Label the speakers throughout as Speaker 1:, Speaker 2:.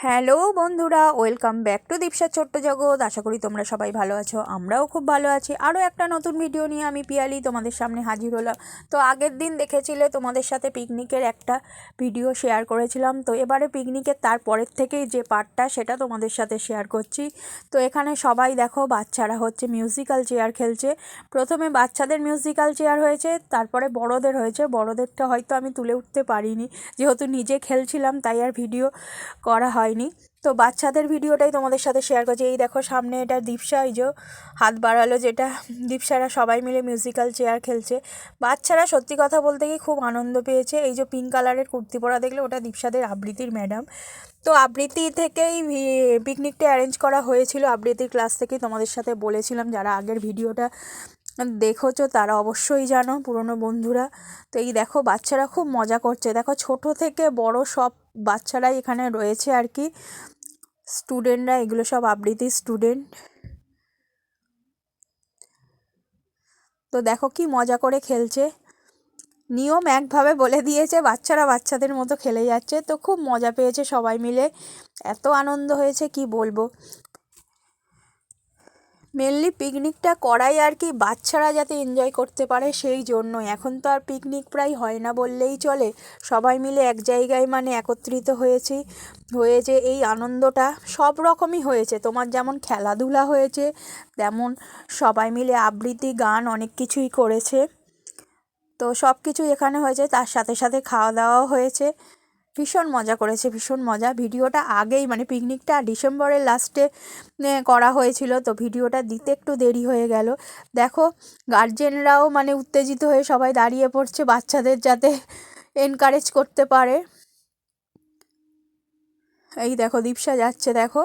Speaker 1: Hello বন্ধুরা, welcome back to দীপসার ছোট্ট জগৎ। আশা করি তোমরা সবাই ভালো আছো, আমরাও খুব ভালো আছি। আরও একটা নতুন ভিডিও নিয়ে আমি পিয়ালি তোমাদের সামনে হাজির হলাম। তো আগের দিন দেখেছিলে তোমাদের সাথে পিকনিকের একটা ভিডিও শেয়ার করেছিলাম। তো এবারে পিকনিকের তারপরের থেকেই যে পার্টটা সেটা তোমাদের সাথে শেয়ার করছি। তো এখানে সবাই দেখো, বাচ্চারা হচ্ছে মিউজিক্যাল চেয়ার খেলছে। প্রথমে বাচ্চাদের মিউজিক্যাল চেয়ার হয়েছে, তারপরে বড়দের হয়েছে। বড়দেরটা হয়তো আমি তুলে উঠতে পারিনি, যেহেতু নিজে খেলছিলাম তাই আর ভিডিও করা হয়নি। তো বাচ্চাদের ভিডিওটাই তোমাদের সাথে শেয়ার করছি। এই দেখো সামনে এটা দীপসা, এই যে হাত বাড়ালো, যেটা দীপসারা সবাই মিলে মিউজিক্যাল চেয়ার খেলছে। বাচ্চারা সত্যি কথা বলতে কি খুব আনন্দ পেয়েছে। এই যে পিঙ্ক কালারের কুর্তি পরা দেখলে, ওটা দীপসাদের আবৃত্তির ম্যাডাম। তো আবৃত্তি থেকেই পিকনিকটা অ্যারেঞ্জ করা হয়েছিল, আবৃত্তির ক্লাস থেকেই তোমাদের সাথে বলেছিলাম। যারা আগের ভিডিওটা দেখোছো তারা অবশ্যই জানো, পুরনো বন্ধুরা। তো এই দেখো বাচ্চারা খুব মজা করছে। দেখো ছোট থেকে বড় সব বাচ্চারাই এখানে রয়েছে আর কি, স্টুডেন্টরা। এগুলো সব আবৃত্তির স্টুডেন্ট। তো দেখো কি মজা করে খেলছে। নিয়ম একভাবে বলে দিয়েছে, বাচ্চারা বাচ্চাদের মতো খেলে যাচ্ছে। তো খুব মজা পেয়েছে সবাই মিলে, এত আনন্দ হয়েছে কি বলবো। মেনলি পিকনিকটা করাই আর কি বাচ্চারা যাতে এনজয় করতে পারে সেই জন্যই। এখন তো আর পিকনিক প্রায় হয় না বললেই চলে। সবাই মিলে এক জায়গায় মানে একত্রিত হয়েছে এই আনন্দটা সব রকমই হয়েছে। তোমার যেমন খেলাধুলা হয়েছে, তেমন সবাই মিলে আবৃত্তি, গান অনেক কিছুই করেছে। তো সব কিছু এখানে হয়েছে, তার সাথে সাথে খাওয়া দাওয়াও হয়েছে। ভীষণ মজা করেছে, ভীষণ মজা। ভিডিওটা আগেই মানে পিকনিকটা ডিসেম্বরের লাস্টে করা হয়েছিল, তো ভিডিওটা দিতে একটু দেরি হয়ে গেল। দেখো গার্জেনরাও মানে উত্তেজিত হয়ে সবাই দাঁড়িয়ে পড়ছে বাচ্চাদের যাতে এনকারেজ করতে পারে। এই দেখো দীপসা যাচ্ছে, দেখো।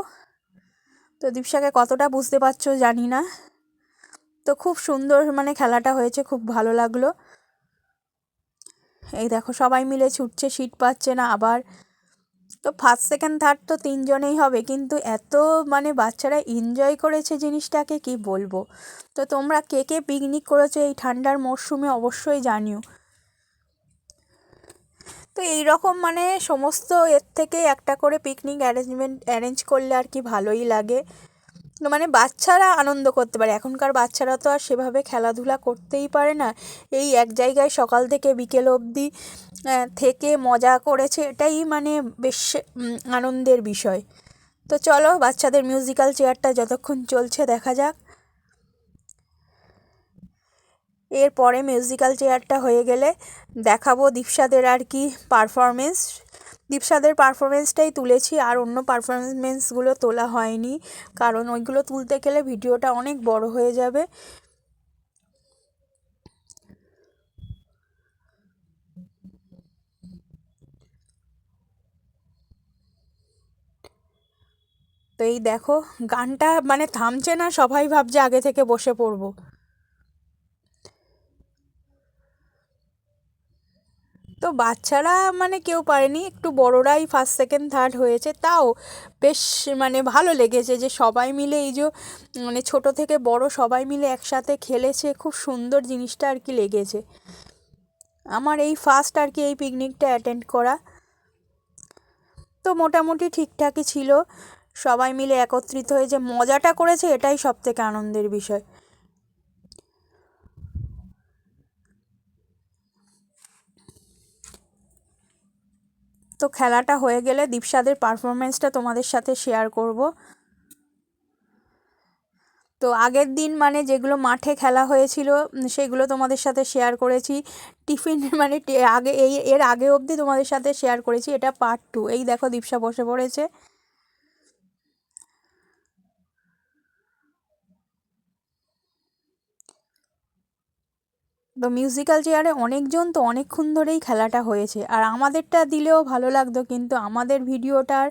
Speaker 1: তো দীপসাকে কতটা বুঝতে পারছো জানি না। তো খুব সুন্দর মানে খেলাটা হয়েছে, খুব ভালো লাগলো। এই দেখো সবাই মিলে ছুটছে, সিট পাচ্ছে না আবার। তো ফার্স্ট সেকেন্ড থার্ড তো তিনজনেই হবে, কিন্তু এত মানে বাচ্চারা এনজয় করেছে জিনিসটাকে কি বলবো। তো তোমরা কে কে পিকনিক করেছো এই ঠান্ডার মরশুমে অবশ্যই জানিও। তো এই রকম মানে সমস্ত এর থেকে একটা করে পিকনিক অ্যারেঞ্জ করলে আর কি ভালোই লাগে। তো মানে বাচ্চারা আনন্দ করতে পারে। এখনকার বাচ্চারা তো আর সেভাবে খেলাধুলা করতেই পারে না। এই এক জায়গায় সকাল থেকে বিকেল অবধি থেকে মজা করেছে, এটাই মানে বেশ আনন্দের বিষয়। তো চলো বাচ্চাদের মিউজিক্যাল চেয়ারটা যতক্ষণ চলছে দেখা যাক। এরপরে মিউজিক্যাল চেয়ারটা হয়ে গেলে দেখাবো দীপসাদের আর কি পারফরমেন্স। দীপসাদের পারফরমেন্সটাই তুলেছি, আর অন্য পারফরমেন্সগুলো তোলা হয়নি, কারণ ওইগুলো তুলতে গেলে ভিডিওটা অনেক বড় হয়ে যাবে। তো এই দেখো গানটা মানে থামছে না, সবাই ভাবছে আগে থেকে বসে পড়বো। তো বাচ্চারা মানে কেউ পারেনি, একটু বড়রাই ফার্স্ট সেকেন্ড থার্ড হয়েছে। তাও বেশ মানে ভালো লেগেছে যে সবাই মিলে এই যে মানে ছোট থেকে বড় সবাই মিলে একসাথে খেলেছে, খুব সুন্দর জিনিসটা আর কি লেগেছে। আমার এই ফার্স্ট আর কি এই পিকনিকটা অ্যাটেন্ড করা। তো মোটামুটি ঠিকঠাকই ছিল। সবাই মিলে একত্রিত হয়ে যে মজাটা করেছে এটাই সব থেকে আনন্দের বিষয়। তো খেলাটা হয়ে গেলে দীপসাদের পারফরমেন্সটা তোমাদের সাথে শেয়ার করব। তো আগের দিন মানে যেগুলো মাঠে খেলা হয়েছিল সেগুলো তোমাদের সাথে শেয়ার করেছি। টিফিন মানে আগে এর আগে অবধি তোমাদের সাথে শেয়ার করেছি, এটা পার্ট 2। এই দেখো দীপসা বসে পড়েছে। তো মিউজিক্যাল চেয়ারে অনেকজন, তো অনেকক্ষণ ধরেই খেলাটা হয়েছে। আর আমাদেরটা দিলেও ভালো লাগতো, কিন্তু আমাদের ভিডিওটার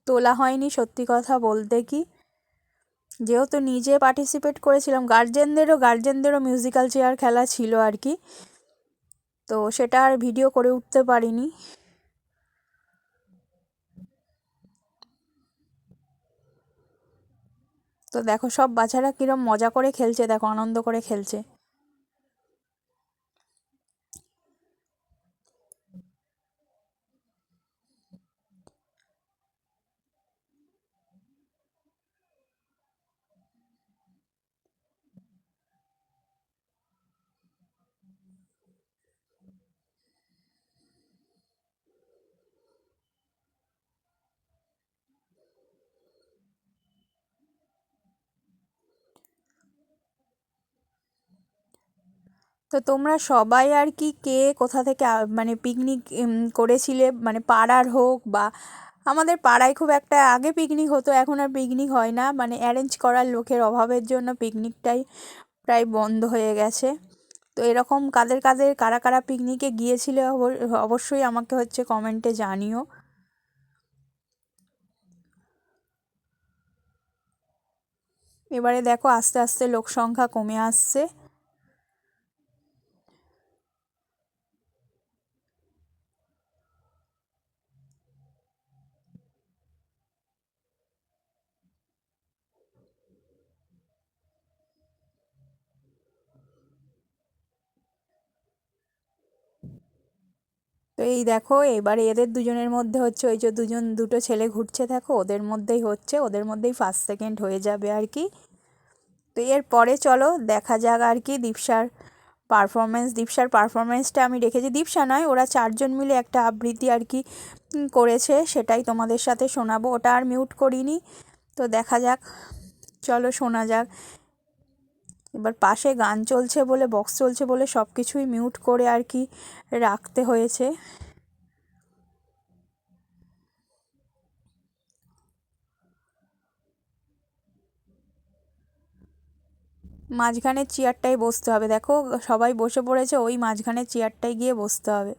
Speaker 1: তোলা হয়নি সত্যি কথা বলতে কি। যেহেতু নিজে পার্টিসিপেট করেছিলাম, গার্জেনদেরও মিউজিক্যাল চেয়ার খেলা ছিল আর কি, তো সেটা আর ভিডিও করে উঠতে পারিনি। তো দেখো সব বাচ্চারা কিরম মজা করে খেলছে, দেখো আনন্দ করে খেলছে। তো তোমরা সবাই আর কি কে কোথা থেকে মানে পিকনিক করেছিলে, মানে পাড়ার হোক বা আমাদের পাড়ায় খুব একটা আগে পিকনিক হতো, এখন আর পিকনিক হয় না, মানে অ্যারেঞ্জ করার লোকের অভাবের জন্য পিকনিকটাই প্রায় বন্ধ হয়ে গেছে। তো এরকম কাদের কাদের কারা কারা পিকনিকে গিয়েছিলে অবশ্যই আমাকে হচ্ছে কমেন্টে জানিও। এবারে দেখো আস্তে আস্তে লোক সংখ্যা কমে আসছে। তো এই দেখো এবারে এদের দুজনের মধ্যে হচ্ছে, ওই যে দুটো ছেলে ঘুরছে দেখো, ওদের মধ্যেই হচ্ছে, ওদের মধ্যেই ফার্স্ট সেকেন্ড হয়ে যাবে আর কি। তো এরপরে চলো দেখা যাক আর কি দীপসার পারফরমেন্সটা আমি রেখেছি, দীপসা নয়, ওরা চারজন মিলে একটা আবৃত্তি আর কি করেছে, সেটাই তোমাদের সাথে শোনাবো, ওটা আর মিউট করিনি। তো দেখা যাক, চলো শোনা যাক। এবার পাশে গান চলছে বলে, বক্স চলছে বলে সব কিছুই মিউট করে আর কি রাখতে হয়েছে। মাঝখানের চেয়ারটাই বসতে হবে, দেখো সবাই বসে পড়েছে, ওই মাঝখানের চেয়ারটায় গিয়ে বসতে হবে।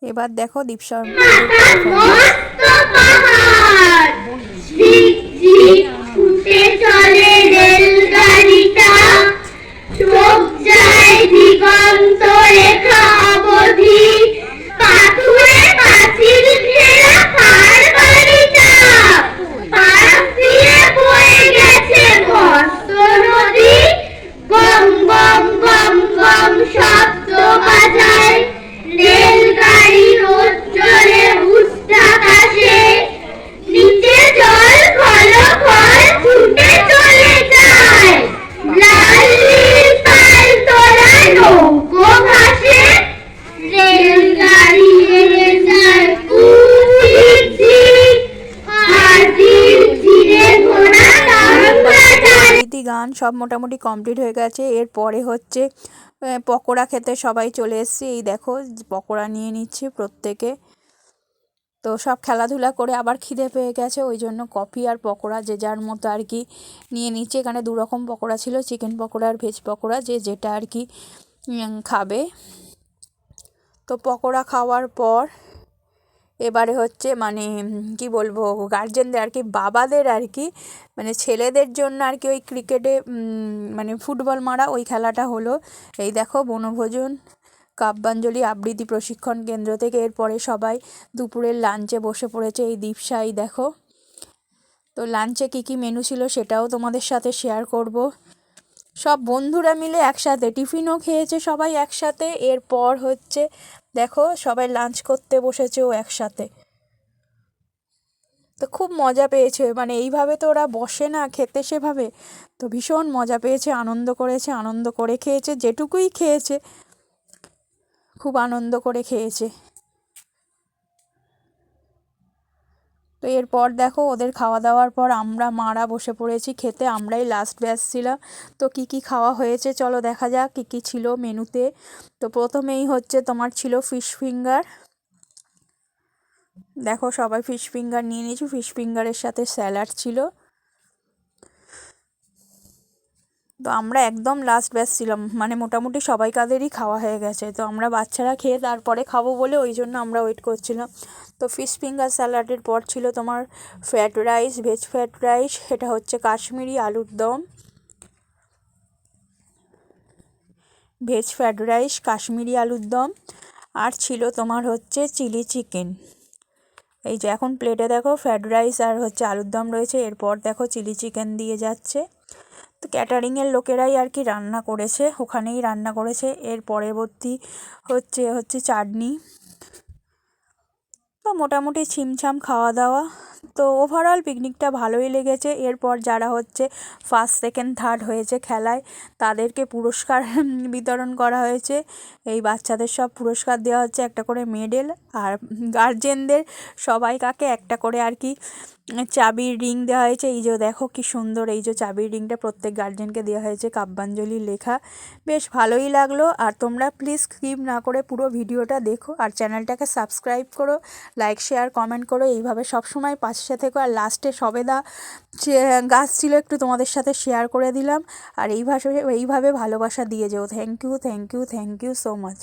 Speaker 1: এবার দেখো দীপসার পারফরমেন্স। ছুটে চলে রেলগাড়িটা, চোখ যায় দিগন্ত রেখা অবধি, পাথুরে পাঁচিল ঘেরা পার বাড়িটা, পাশ দিয়ে বয়ে গেছে মস্ত নদী, গম গম গম গম শব্দ বাজায়, রেলগাড়ি রোদ চলে উচ্চাকাশে, নিচে জল খলখল ছুটে চলে যায়, লাল নীল পাল তোলা নৌকো ভাসে, রেলগাড়ি এড়ে যায় কুচির ঝিল, আর ঝিল ঝিলে ঘোড়া রীতি গান সব মোটামুটি কমপ্লিট হয়ে গেছে। এরপরে হচ্ছে পকোড়া খেতে সবাই চলে এসেছি, এই দেখো পকোড়া নিয়ে নিচ্ছি প্রত্যেকে। তো সব খেলাধুলা করে আবার খিদে পেয়ে গেছে, ওই জন্য কফি আর পকোড়া যে যার মতো আর কি নিয়ে নিচ্ছে। এখানে দু রকম পকোড়া ছিল, চিকেন পকোড়া আর ভেজ পকোড়া, যে যেটা আর কি খাবে। তো পকোড়া খাওয়ার পর এবারে হচ্ছে মানে কি বলবো, গার্জেনদের আর কি, বাবাদের আর কি, মানে ছেলেদের জন্য আর কি ওই ক্রিকেটে মানে ফুটবল মারা ওই খেলাটা হলো। এই দেখো বনভোজন কাব্যাঞ্জলি আবৃত্তি প্রশিক্ষণ কেন্দ্র থেকে। এরপরে সবাই দুপুরের লাঞ্চে বসে পড়েছে, এই দীপসাই দেখো। তো লাঞ্চে কী কী মেনু ছিল সেটাও তোমাদের সাথে শেয়ার করব। সব বন্ধুরা মিলে একসাথে টিফিনও খেয়েছে সবাই একসাথে। এরপর হচ্ছে দেখো সবাই লাঞ্চ করতে বসেছেও একসাথে। তো খুব মজা পেয়েছে, মানে এইভাবে তো ওরা বসে না খেতে সেভাবে, তো ভীষণ মজা পেয়েছে, আনন্দ করেছে, আনন্দ করে খেয়েছে, যেটুকুই খেয়েছে খুব আনন্দ করে খেয়েছে। তো এরপর দেখো ওদের খাওয়া দাওয়ার পর আমরা মারা বসে পড়েছি খেতে, আমরাই লাস্ট ব্যাচ ছিলাম। তো কি কি খাওয়া হয়েছে চলো দেখা যাক কী কী ছিল মেনুতে। তো প্রথমেই হচ্ছে তোমার ছিল ফিশ ফিঙ্গার, দেখো সবাই ফিশ ফিঙ্গার নিয়ে নিয়েছি, ফিশ ফিঙ্গারের সাথে স্যালাড ছিল। তো আমরা একদম লাস্ট ব্যাচ ছিলাম, মানে মোটামুটি সবাই কাদেরই খাওয়া হয়ে গেছে, তো আমরা বাচ্চারা খেয়ে তারপরে খাবো বলে ওই জন্য আমরা ওয়েট করছিলাম। তো ফিশ ফিঙ্গার স্যালাডের পর ছিল তোমার fried rice, veg fried rice, এটা হচ্ছে কাশ্মীরি আলুর দম, ভেজ ফ্রায়েড রাইস কাশ্মীরি আলুর দম, আর ছিল তোমার হচ্ছে চিলি চিকেন। এই যে এখন প্লেটে দেখো ফ্রায়েড রাইস আর হচ্ছে আলুর দম রয়েছে, এরপর দেখো চিলি চিকেন দিয়ে যাচ্ছে। তো ক্যাটারিংয়ের লোকেরাই আর কি রান্না করেছে, ওখানেই রান্না করেছে। এর পরবর্তী হচ্ছে চাটনি। তো মোটামুটি ছিমছাম খাওয়া দাওয়া। তো ওভারঅল পিকনিকটা ভালোই লেগেছে। এরপর যারা হচ্ছে ফার্স্ট সেকেন্ড থার্ড হয়েছে খেলায় তাদেরকে পুরস্কার বিতরণ করা হয়েছে। এই বাচ্চাদের সব পুরস্কার দেওয়া হচ্ছে, একটা করে মেডেল। আর গার্জেনদের সবাইকাকে একটা করে আর কি চাবির রিং দেওয়া হয়েছে। এই যে দেখো কি সুন্দর, এই যে চাবির রিংটা প্রত্যেক গার্জেনকে দেওয়া হয়েছে, কাব্যাঞ্জলি লেখা। বেশ ভালোই লাগলো। আর তোমরা প্লিজ স্কিপ না করে পুরো ভিডিওটা দেখো, আর চ্যানেলটাকে সাবস্ক্রাইব করো, লাইক শেয়ার কমেন্ট করো। এইভাবে সবসময় পাশে থেকো। আর লাস্টে সবেদা গাছ ছিল, একটু তোমাদের সাথে শেয়ার করে দিলাম। আর এইভাবে ভালোবাসা দিয়ে যেও। Thank you, thank you, thank you so much.